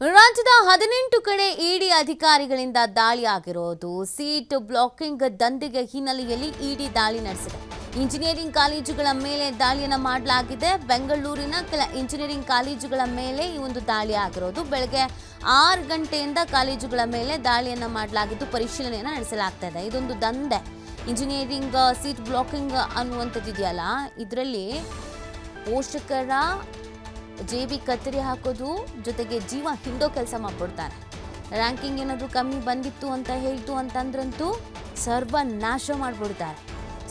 ರಾಜ್ಯದ 18 ಕಡೆ ಇಡಿ ಅಧಿಕಾರಿಗಳಿಂದ ದಾಳಿ ಆಗಿರೋದು ಸೀಟ್ ಬ್ಲಾಕಿಂಗ್ ದಂಧೆಗೆ ಹಿನ್ನೆಲೆಯಲ್ಲಿ ಇಡಿ ದಾಳಿ ನಡೆಸಿದೆ. ಇಂಜಿನಿಯರಿಂಗ್ ಕಾಲೇಜುಗಳ ಮೇಲೆ ದಾಳಿಯನ್ನು ಮಾಡಲಾಗಿದೆ. ಬೆಂಗಳೂರಿನ ಕೆಲ ಇಂಜಿನಿಯರಿಂಗ್ ಕಾಲೇಜುಗಳ ಮೇಲೆ ಈ ಒಂದು ದಾಳಿ ಆಗಿರೋದು. ಬೆಳಗ್ಗೆ 6 ಗಂಟೆಯಿಂದ ಕಾಲೇಜುಗಳ ಮೇಲೆ ದಾಳಿಯನ್ನು ಮಾಡಲಾಗಿದ್ದು ಪರಿಶೀಲನೆಯನ್ನು ನಡೆಸಲಾಗ್ತಾ ಇದೆ. ಇದೊಂದು ದಂಧೆ, ಇಂಜಿನಿಯರಿಂಗ್ ಸೀಟ್ ಬ್ಲಾಕಿಂಗ್ ಅನ್ನುವಂಥದ್ದಿದೆಯಲ್ಲ, ಇದರಲ್ಲಿ ಪೋಷಕರ ಜೇಬಿ ಕತ್ತರಿ ಹಾಕೋದು ಜೊತೆಗೆ ಜೀವ ಹಿಂಡೋ ಕೆಲಸ ಮಾಡ್ಬಿಡ್ತಾರೆ. ರ್ಯಾಂಕಿಂಗ್ ಏನಾದರೂ ಕಮ್ಮಿ ಬಂದಿತ್ತು ಅಂತ ಹೇಳ್ತು ಅಂತಂದ್ರಂತೂ ಸರ್ವನಾಶ ಮಾಡಿಬಿಡ್ತಾರೆ.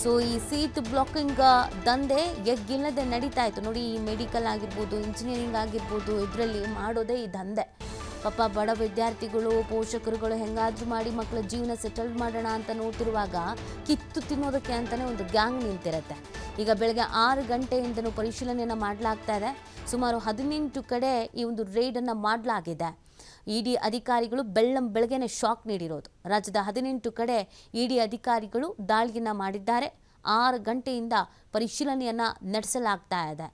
ಸೊ ಈ ಸೀಟ್ ಬ್ಲಾಕಿಂಗ್ ದಂಧೆ ಎಗ್ಗಿಲ್ಲದೆ ನಡೀತಾ ಇತ್ತು ನೋಡಿ. ಈ ಮೆಡಿಕಲ್ ಆಗಿರ್ಬೋದು, ಇಂಜಿನಿಯರಿಂಗ್ ಆಗಿರ್ಬೋದು, ಇದರಲ್ಲಿ ಮಾಡೋದೇ ಈ ದಂಧೆ. ಪಾಪ ಬಡ ವಿದ್ಯಾರ್ಥಿಗಳು, ಪೋಷಕರುಗಳು ಹೆಂಗಾದ್ರೂ ಮಾಡಿ ಮಕ್ಕಳ ಜೀವನ ಸೆಟಲ್ ಮಾಡೋಣ ಅಂತ ನೋಡ್ತಿರುವಾಗ ಕಿತ್ತು ತಿನ್ನೋದಕ್ಕೆ ಅಂತಲೇ ಒಂದು ಗ್ಯಾಂಗ್ ನಿಂತಿರುತ್ತೆ. ಈಗ ಬೆಳಗ್ಗೆ 6 ಗಂಟೆಯಿಂದನೂ ಪರಿಶೀಲನೆಯನ್ನು ಮಾಡಲಾಗ್ತಾ ಇದೆ. ಸುಮಾರು 18 ಕಡೆ ಈ ಒಂದು ರೇಡನ್ನು ಮಾಡಲಾಗಿದೆ. ಇಡಿ ಅಧಿಕಾರಿಗಳು ಬೆಳಗ್ಗೆನೆ ಶಾಕ್ ನೀಡಿರೋದು. ರಾಜ್ಯದ 18 ಕಡೆ ಇಡಿ ಅಧಿಕಾರಿಗಳು ದಾಳಿಯನ್ನು ಮಾಡಿದ್ದಾರೆ. 6 ಗಂಟೆಯಿಂದ ಪರಿಶೀಲನೆಯನ್ನು ನಡೆಸಲಾಗ್ತಾ ಇದೆ.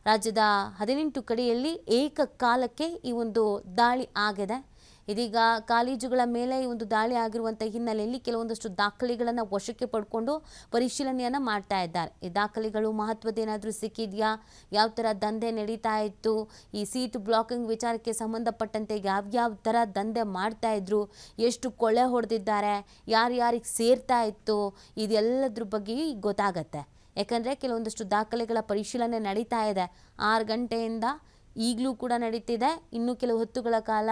ರಾಜ್ಯದ 18 ಕಡೆಯಲ್ಲಿ ಏಕಕಾಲಕ್ಕೆ ಈ ಒಂದು ದಾಳಿ ಆಗಿದೆ. ಇದೀಗ ಕಾಲೇಜುಗಳ ಮೇಲೆ ಈ ಒಂದು ದಾಳಿ ಆಗಿರುವಂಥ ಹಿನ್ನೆಲೆಯಲ್ಲಿ ಕೆಲವೊಂದಷ್ಟು ದಾಖಲೆಗಳನ್ನು ವಶಕ್ಕೆ ಪಡ್ಕೊಂಡು ಪರಿಶೀಲನೆಯನ್ನು ಮಾಡ್ತಾ ಇದ್ದಾರೆ. ಈ ದಾಖಲೆಗಳು ಮಹತ್ವದ್ದೇನಾದರೂ ಸಿಕ್ಕಿದೆಯಾ, ಯಾವ ಥರ ದಂಧೆ ನಡೀತಾ ಇತ್ತು, ಈ ಸೀಟ್ ಬ್ಲಾಕಿಂಗ್ ವಿಚಾರಕ್ಕೆ ಸಂಬಂಧಪಟ್ಟಂತೆ ಯಾವ್ಯಾವ ಥರ ದಂಧೆ ಮಾಡ್ತಾ ಇದ್ರು, ಎಷ್ಟು ಕೊಳೆ ಹೊಡೆದಿದ್ದಾರೆ, ಯಾರ್ಯಾರಿಗೆ ಸೇರ್ತಾ ಇತ್ತು, ಇದೆಲ್ಲದ್ರ ಬಗ್ಗೆ ಗೊತ್ತಾಗತ್ತೆ. ಯಾಕಂದರೆ ಕೆಲವೊಂದಷ್ಟು ದಾಖಲೆಗಳ ಪರಿಶೀಲನೆ ನಡೀತಾ ಇದೆ. 6 ಗಂಟೆಯಿಂದ ಈಗಲೂ ಕೂಡ ನಡೀತಿದೆ. ಇನ್ನೂ ಕೆಲವು ಹೊತ್ತುಗಳ ಕಾಲ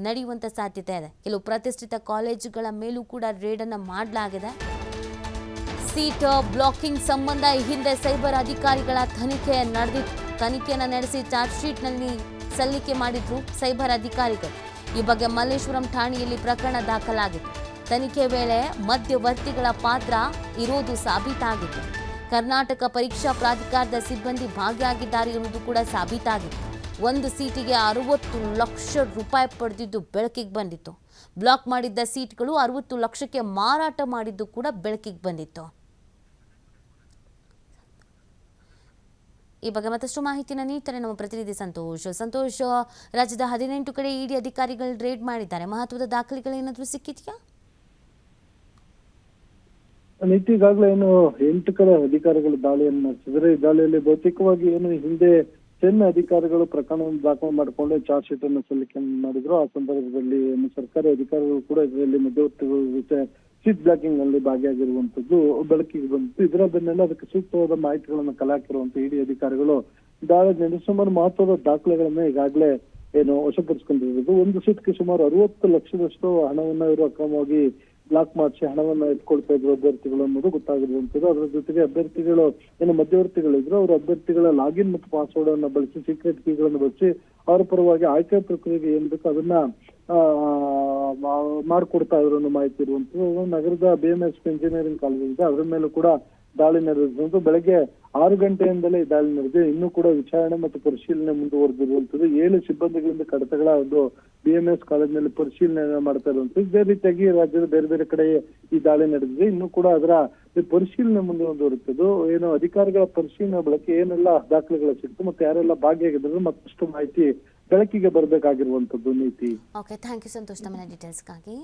ನಡೆಯುವಂಥ ಸಾಧ್ಯತೆ ಇದೆ. ಕೆಲವು ಪ್ರತಿಷ್ಠಿತ ಕಾಲೇಜುಗಳ ಮೇಲೂ ಕೂಡ ರೇಡನ್ನು ಮಾಡಲಾಗಿದೆ. ಸೀಟ್ ಬ್ಲಾಕಿಂಗ್ ಸಂಬಂಧ ಈ ಹಿಂದೆ ಸೈಬರ್ ಅಧಿಕಾರಿಗಳ ತನಿಖೆಯನ್ನು ನಡೆಸಿ ಚಾರ್ಜ್ ಶೀಟ್ನಲ್ಲಿ ಸಲ್ಲಿಕೆ ಮಾಡಿದ್ರು ಸೈಬರ್ ಅಧಿಕಾರಿಗಳು. ಈ ಬಗ್ಗೆ ಮಲ್ಲೇಶ್ವರಂ ಠಾಣೆಯಲ್ಲಿ ಪ್ರಕರಣ ದಾಖಲಾಗಿತ್ತು. ತನಿಖೆ ವೇಳೆ ಮಧ್ಯವರ್ತಿಗಳ ಪಾತ್ರ ಇರೋದು ಸಾಬೀತಾಗಿತ್ತು. ಕರ್ನಾಟಕ ಪರೀಕ್ಷಾ ಪ್ರಾಧಿಕಾರದ ಸಿಬ್ಬಂದಿ ಭಾಗಿಯಾಗಿದ್ದಾರೆ ಎನ್ನುವುದು ಕೂಡ ಸಾಬೀತಾಗಿತ್ತು. ಒಂದು ಸೀಟಿಗೆ 60 ಲಕ್ಷ ರೂಪಾಯಿ ಪಡೆದಿದ್ದು ಬೆಳಕಿಗೆ ಬಂದಿತ್ತು. ಬ್ಲಾಕ್ ಮಾಡಿದ್ದ ಸೀಟ್ಗಳು 60 ಲಕ್ಷಕ್ಕೆ ಮಾರಾಟ ಮಾಡಿದ್ದು ಕೂಡ ಬೆಳಕಿಗೆ ಬಂದಿತ್ತು. ಈ ಬಗ್ಗೆ ಮತ್ತಷ್ಟು ಮಾಹಿತಿನ ನೀಡ್ತಾರೆ ನಮ್ಮ ಪ್ರತಿನಿಧಿ ಸಂತೋಷ್. ರಾಜ್ಯದ 18 ಕಡೆ ಇಡಿ ಅಧಿಕಾರಿಗಳು ರೇಡ್ ಮಾಡಿದ್ದಾರೆ. ಮಹತ್ವದ ದಾಖಲೆಗಳೇನಾದರೂ ಸಿಕ್ಕಿದೆಯಾ? ಈಗಾಗಲೇ ಏನು 8 ಕಡೆ ಅಧಿಕಾರಿಗಳು ದಾಳಿಯನ್ನು ನಡೆಸಿದ್ರೆ, ಈ ದಾಳಿಯಲ್ಲಿ ಭೌತಿಕವಾಗಿ ಏನು ಹಿಂದೆ ಸೈನ್ಯ ಅಧಿಕಾರಿಗಳು ಪ್ರಕರಣವನ್ನು ದಾಖಲು ಮಾಡಿಕೊಂಡು ಚಾರ್ಜ್ ಶೀಟ್ ಅನ್ನು ಸಲ್ಲಿಕೆ ಮಾಡಿದ್ರು. ಆ ಸಂದರ್ಭದಲ್ಲಿ ಏನು ಸರ್ಕಾರಿ ಅಧಿಕಾರಿಗಳು ಕೂಡ ಇದರಲ್ಲಿ ಮಧ್ಯವರ್ತಿಗಳ ಜೊತೆ ಸೀಟ್ ಬ್ಲಾಕಿಂಗ್ ನಲ್ಲಿ ಭಾಗಿಯಾಗಿರುವಂತದ್ದು ಬೆಳಕಿಗೆ ಬಂತು. ಇದರ ಬೆನ್ನೆಲ್ಲ ಅದಕ್ಕೆ ಸೂಕ್ತವಾದ ಮಾಹಿತಿಗಳನ್ನು ಕಲೆ ಹಾಕಿರುವಂತ ಇಡಿ ಅಧಿಕಾರಿಗಳು ದಾಳಿ ನಡೆಸಿ ಸುಮಾರು ಮಹತ್ವದ ದಾಖಲೆಗಳನ್ನ ಈಗಾಗಲೇ ಏನು ವಶಪಡಿಸಿಕೊಂಡಿರುವುದು. ಒಂದು ಸೀಟ್ಗೆ ಸುಮಾರು 60 ಲಕ್ಷದಷ್ಟು ಹಣವನ್ನ ಇವರು ಅಕ್ರಮವಾಗಿ ಬ್ಲಾಕ್ ಮಾಡಿಸಿ ಹಣವನ್ನ ಎತ್ಕೊಳ್ತಾ ಇದ್ರು ಅಭ್ಯರ್ಥಿಗಳು ಅನ್ನೋದು ಗೊತ್ತಾಗಿರುವಂತದ್ದು. ಅದರ ಜೊತೆಗೆ ಅಭ್ಯರ್ಥಿಗಳು ಏನು ಮಧ್ಯವರ್ತಿಗಳಿದ್ರು, ಅವರು ಅಭ್ಯರ್ಥಿಗಳ ಲಾಗಿನ್ ಮತ್ತು ಪಾಸ್ವರ್ಡ್ ಅನ್ನ ಬಳಸಿ ಸೀಕ್ರೆಟ್ ಕೀಗಳನ್ನು ಬಳಸಿ ಅವರ ಪರವಾಗಿ ಆಯ್ಕೆ ಪ್ರಕ್ರಿಯೆಗೆ ಏನ್ ಬೇಕು ಅದನ್ನ ಮಾಡ್ಕೊಡ್ತಾ ಇದ್ರು ಅನ್ನೋ ಮಾಹಿತಿ ಇರುವಂತದ್ದು. ನಗರದ BMS ಇಂಜಿನಿಯರಿಂಗ್ ಕಾಲೇಜ್ ಇದೆ, ಅದರ ಮೇಲೂ ಕೂಡ ದಾಳಿ ನಡೆದಿರುವಂತದ್ದು. ಬೆಳಗ್ಗೆ 6 ಗಂಟೆಯಿಂದಲೇ ಈ ದಾಳಿ ನಡೆದಿದೆ. ಇನ್ನೂ ಕೂಡ ವಿಚಾರಣೆ ಮತ್ತು ಪರಿಶೀಲನೆ ಮುಂದುವರೆದಿರುವಂತದ್ದು. 7 ಸಿಬ್ಬಂದಿಗಳಿಂದ ಕಡತಗಳ ಒಂದು BMS ಕಾಲೇಜಿನಲ್ಲಿ ಪರಿಶೀಲನೆ ಮಾಡ್ತಾ ಇರುವಂತದ್ದು. ಇದೇ ರೀತಿಯಾಗಿ ರಾಜ್ಯದ ಬೇರೆ ಬೇರೆ ಕಡೆ ಈ ದಾಳಿ ನಡೆದಿದೆ. ಇನ್ನೂ ಕೂಡ ಅದರ ಪರಿಶೀಲನೆ ಮುಂದುವರಿಯುತ್ತದೆ. ಏನು ಅಧಿಕಾರಿಗಳ ಪರಿಶೀಲನೆ ಬಳಿಕ ಏನೆಲ್ಲ ದಾಖಲೆಗಳು ಸಿಕ್ತು ಮತ್ತೆ ಯಾರೆಲ್ಲ ಭಾಗಿಯಾಗಿದ್ರು ಮತ್ತಷ್ಟು ಮಾಹಿತಿ ಬೆಳಕಿಗೆ ಬರಬೇಕಾಗಿರುವಂತದ್ದು ನೀತಿ. ಓಕೆ, ಥ್ಯಾಂಕ್ ಯು ಸಂತೋಷ್, ತಮ್ಮ ಡೀಟೇಲ್ಸ್ಗಾಗಿ.